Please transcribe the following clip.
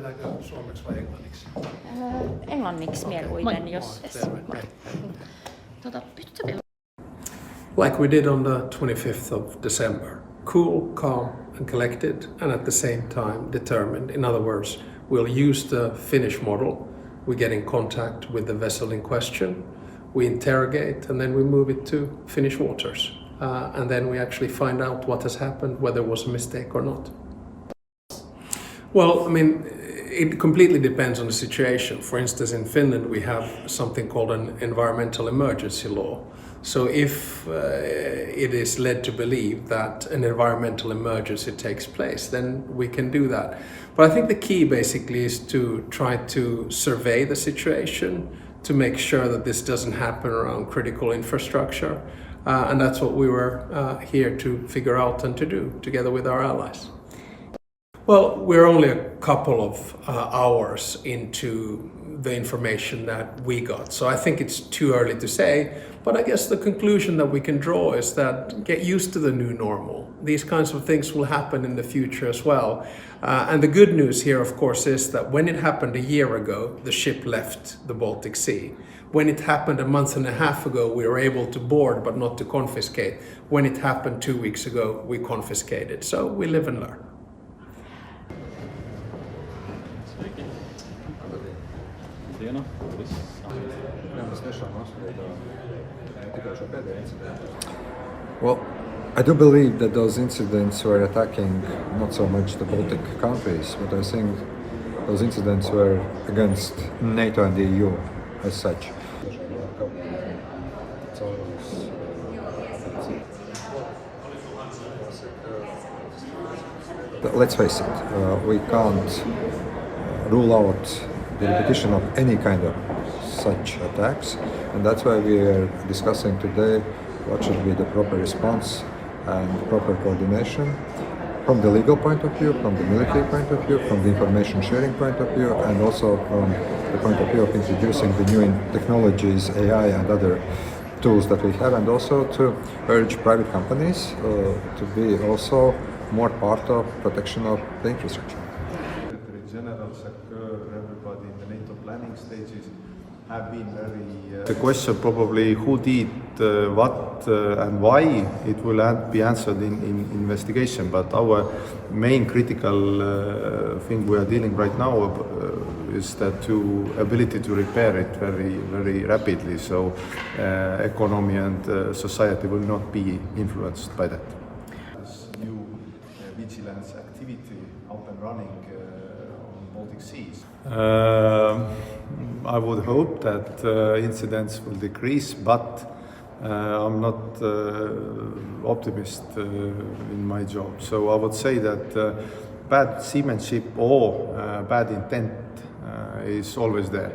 Lähdetäänkö suomeksi vai englanniksi? Englanniksi mieluiten, jos... Like we did on the 25th of December. Cool, calm and collected, and at the same time determined. In other words, we'll use the Finnish model. We get in contact with the vessel in question, we interrogate, and then we move it to Finnish waters. And then we actually find out what has happened, whether it was a mistake or not. Well, I mean, it completely depends on the situation. For instance, in Finland, we have something called an environmental emergency law. So if it is led to believe that an environmental emergency takes place, then we can do that. But I think the key basically is to try to survey the situation, to make sure that this doesn't happen around critical infrastructure. And that's what we were here to figure out and to do together with our allies. Well, we're only a couple of hours into the information that we got, so I think it's too early to say, but I guess the conclusion that we can draw is that get used to the new normal. These kinds of things will happen in the future as well. And the good news here, of course, is that when it happened a year ago, the ship left the Baltic Sea. When it happened a month and a half ago, we were able to board but not to confiscate. When it happened 2 weeks ago, we confiscated. So we live and learn. Well, I do believe that those incidents were attacking not so much the Baltic countries, but I think those incidents were against NATO and the EU as such. Let's face it, we can't rule out the repetition of any kind of such attacks, and that's why we are discussing today what should be the proper response and proper coordination from the legal point of view, from the military point of view, from the information sharing point of view, and also from the point of view of introducing the new technologies, AI and other tools that we have, and also to urge private companies to be also more part of protection of the infrastructure. General sector, everybody in the NATO planning stages have been very... The question probably who did what and why, it will be answered in investigation, but our main critical thing we are dealing right now is that ability to repair it very, very rapidly, so economy and society will not be influenced by that. This new vigilance activity up and running Baltic Seas. I would hope that incidents will decrease, but I'm not optimist in my job. So I would say that bad seamanship or bad intent is always there.